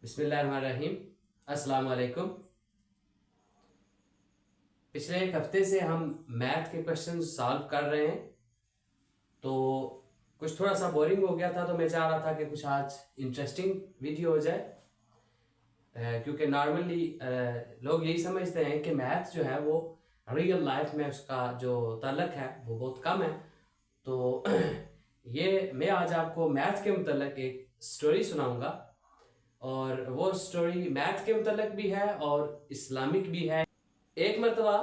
बिस्मिल्लाहिर्रहमानिर्रहीम। अस्सलाम वालेकुम। पिछले एक हफ्ते से हम मैथ के क्वेश्चन सॉल्व कर रहे हैं, तो कुछ थोड़ा सा बोरिंग हो गया था, तो मैं चाह रहा था कि कुछ आज इंटरेस्टिंग वीडियो हो जाए। क्योंकि नॉर्मली लोग यही समझते हैं कि मैथ जो है वो रियल लाइफ में उसका जो ताल्लुक है वो बहुत कम है। तो ये मैं आज आपको मैथ के मुतल्लिक एक स्टोरी सुनाऊंगा, और वो स्टोरी मैथ के मुतल्लिक भी है और इस्लामिक भी है। एक मरतबा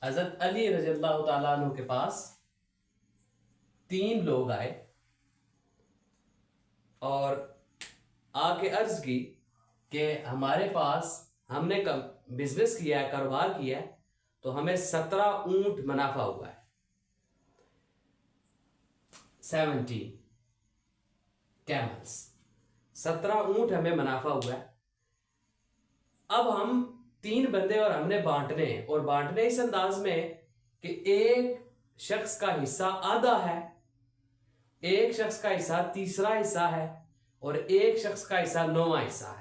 हज़रत अली रज़ियल्लाहु ताला अन्हु के पास 3 लोग आए और आके अर्ज की कि हमारे पास हमने बिजनेस किया है, कारोबार किया है, तो हमें 17 ऊंट मुनाफा हुआ है। 17 कैमल्स, 17 ऊंट हमें मुनाफा हुआ है। अब हम 3 बंदे और हमने बांटने हैं, और बांटने इस अंदाज में कि एक शख्स का हिस्सा आधा है, एक शख्स का हिस्सा तीसरा हिस्सा है, और एक शख्स का हिस्सा 9वां हिस्सा है।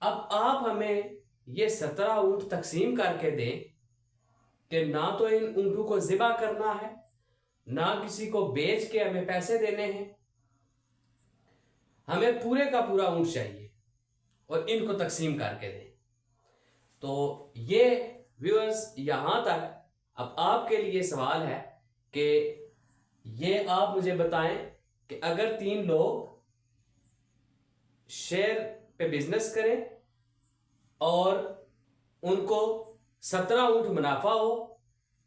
अब आप हमें ये 17 ऊंट तकसीम करके दें कि ना तो इन ऊंटों को ज़िबा करना है, ना किसी को बेच के हमें पैसे देने हैं, हमें पूरे का पूरा ऊंट चाहिए और इनको तकसीम करके दें। तो ये व्यूअर्स, यहां तक अब आपके लिए सवाल है कि ये आप मुझे बताएं कि अगर 3 लोग शेयर पे बिजनेस करें और उनको 17 ऊंट मुनाफा हो,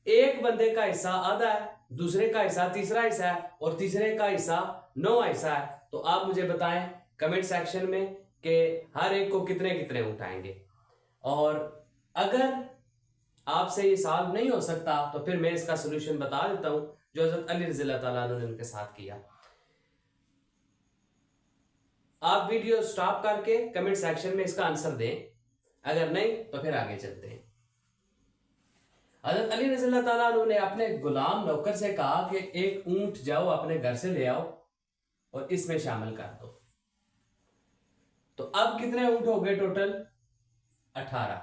एक बंदे का हिस्सा आधा है, दूसरे का हिस्सा तीसरा हिस्सा है, और तीसरे का हिस्सा 9वां हिस्सा है, तो आप मुझे बताएं कमेंट सेक्शन में कि हर एक को कितने कितने उठाएंगे। और अगर आपसे ये सॉल्व नहीं हो सकता तो फिर मैं इसका सोल्यूशन बता देता हूं जो हज़रत अली रज़ियल्लाहु ताला अन्हु ने उनके साथ किया। आप वीडियो स्टॉप करके कमेंट सेक्शन में इसका आंसर दें, अगर नहीं तो फिर आगे चलते हैं। हज़रत अली रज़ियल्लाहु ताला अन्हु ने अपने गुलाम नौकर से कहा कि एक ऊंट जाओ अपने घर से ले आओ और इसमें शामिल कर दो। तो अब कितने ऊंट हो गए टोटल? 18।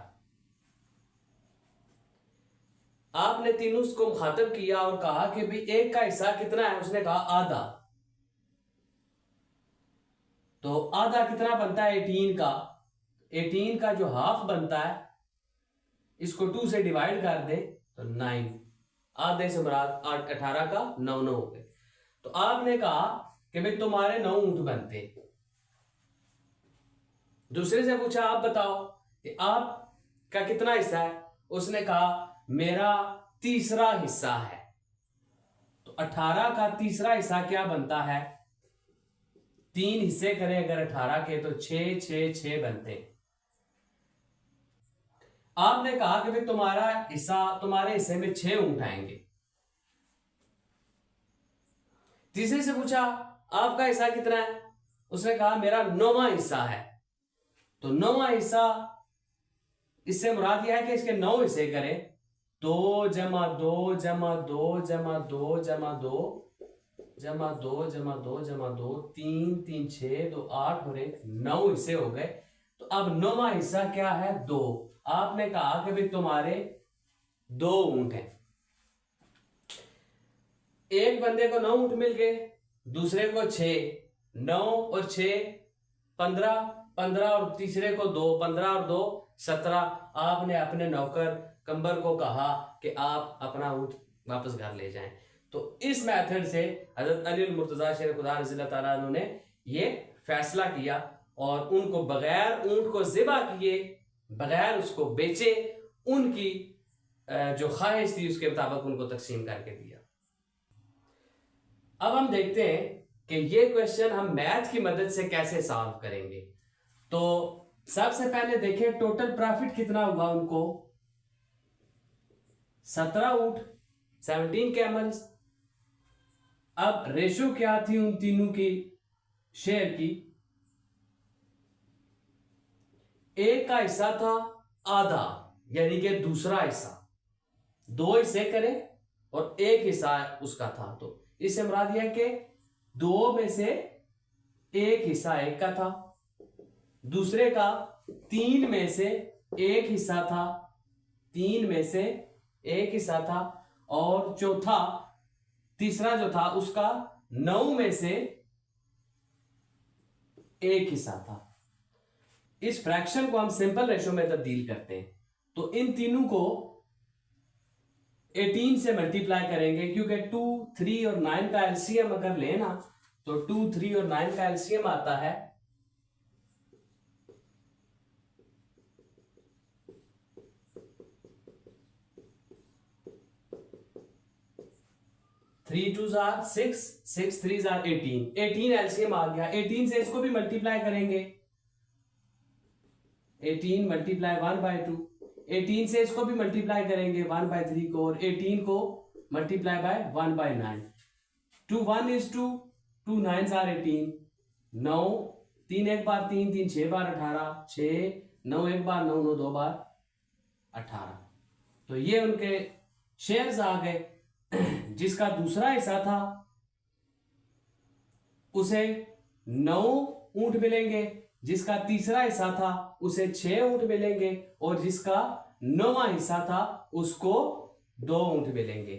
आपने तीनों को मुखातब किया और कहा कि भाई एक का हिस्सा कितना है? उसने कहा आधा। तो आधा कितना बनता है? 18 का। 18 का जो हाफ बनता है, इसको 2 से डिवाइड कर दे तो 9। आधे से मुराद 18 का 9 9 हो गए। तो आपने कहा कि भाई तुम्हारे 9 ऊंट बनते। दूसरे से पूछा आप बताओ कि आपका कितना हिस्सा है? उसने कहा मेरा तीसरा हिस्सा है। तो 18 का तीसरा हिस्सा क्या बनता है? 3 हिस्से करें अगर 18 के तो 6 6 6 बनते। आपने कहा कि भाई तुम्हारे हिस्से में 6 ऊंट आएंगे। तीसरे से पूछा आपका हिस्सा कितना है? उसने कहा मेरा 9वां हिस्सा है। तो 9वां हिस्सा, इससे मुराद यह है कि इसके 9 हिस्से करें। 2 जमा 2 जमा 2 जमा 2 जमा 2 जमा 2 जमा 2 जमा 2, 3 3 6 2 8 और 1 9 हिस्से हो गए। तो अब 9वां हिस्सा क्या है? 2। आपने कहा कि भाई तुम्हारे 2 ऊंट हैं। एक बंदे को 9 ऊंट मिल गए, दूसरे को 6। 9 और 6 15, 15 और तीसरे को 2, 15 और 2 17। आपने अपने नौकर कंबर को कहा कि आप अपना ऊंट वापस घर ले जाएं। तो इस मेथड से हजरत अली मुर्तजा शेर खुदा रज़ियल्लाहु ताला अन्हु ने ये फैसला किया और उनको बगैर ऊंट को ज़िबा किए, बगैर उसको बेचे, उनकी जो ख्वाहिश थी उसके मुताबिक उनको तकसीम करके दिया। अब हम देखते हैं कि ये क्वेश्चन हम मैथ की मदद से कैसे सॉल्व करेंगे। तो सबसे पहले देखें टोटल प्रॉफिट कितना हुआ उनको। 17 ऊंट, 17 कैमल्स। अब रेशो क्या थी उन तीनों की शेयर की? एक का हिस्सा था आधा, यानी कि दूसरा हिस्सा। 2 हिस्से करें और एक हिस्सा उसका था। तो इससे मुराद यह है कि 2 में से एक हिस्सा एक का था दूसरे का 3 में से 1 हिस्सा था, 3 में से 1 हिस्सा था, और चौथा तीसरा जो था उसका 9 में से 1 हिस्सा था। इस फ्रैक्शन को हम सिंपल रेशो में तब्दील करते हैं, तो इन तीनों को 18 से मल्टीप्लाई करेंगे, क्योंकि 2, 3 और 9 का एलसीएम अगर लेना तो 2, 3 और 9 का एलसीएम आता है 3 2 जार 6, 6 3 जार 18, 18 एलसीएम आ गया। 18 से इसको भी मल्टीप्लाई करेंगे, 18 मल्टीप्लाई 1/2, 18 से इसको भी मल्टीप्लाई करेंगे 1/3 को, और 18 को multiply by 1/9। 2 1 is 2, 2 9s are 18, 9 3 एक बार 3, 3 6 बार 18, 6 9 एक बार 9, 9 2 बार 18। तो ये उनके शेयर्स आ गए। जिसका दूसरा हिस्सा था उसे 9 ऊंट मिलेंगे, जिसका तीसरा हिस्सा था उसे 6 ऊंट मिलेंगे, और जिसका 9वां हिस्सा था उसको 2 ऊंट मिलेंगे।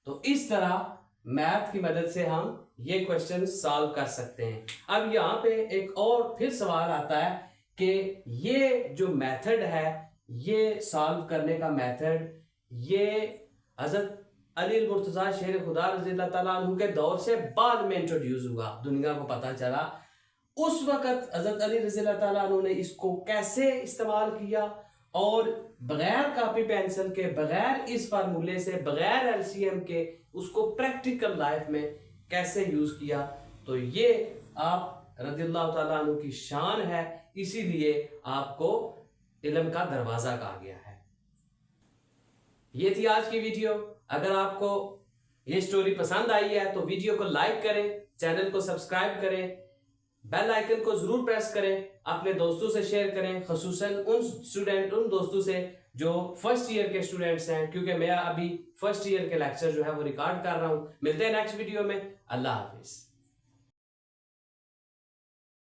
तो इस तरह मैथ की मदद से हम ये क्वेश्चन सॉल्व कर सकते हैं। अब यहाँ पे एक और फिर सवाल आता है कि ये जो मेथड है, ये सॉल्व करने का मेथड, ये हजरत अली मुर्तजा शेर खुदा रज़ी अल्लाह तआला अन्हु के दौर से बाद में इंट्रोड्यूस हुआ, दुनिया को पता चला। उस वक्त हजरत अली रज़ी अल्लाह तआला अन्हु ने इसको कैसे इस्तेमाल किया, और बगैर कॉपी पेंसिल के, बगैर इस फार्मूले से, बगैर एलसीएम के उसको प्रैक्टिकल लाइफ में कैसे यूज किया। तो ये आप रज़ियल्लाहु तआला अन्हु की शान है, इसीलिए आपको इल्म का दरवाजा कहा गया है। ये थी आज की वीडियो। अगर आपको ये स्टोरी पसंद आई है तो वीडियो को लाइक करें, चैनल को सब्सक्राइब करें, बेल आइकन को जरूर प्रेस करें, अपने दोस्तों से शेयर करें, खसूसन उन दोस्तों से जो फर्स्ट ईयर के स्टूडेंट्स हैं, क्योंकि मैं अभी फर्स्ट ईयर के लेक्चर जो है वो रिकॉर्ड कर रहा हूं। मिलते हैं नेक्स्ट वीडियो में। अल्लाह हाफिज।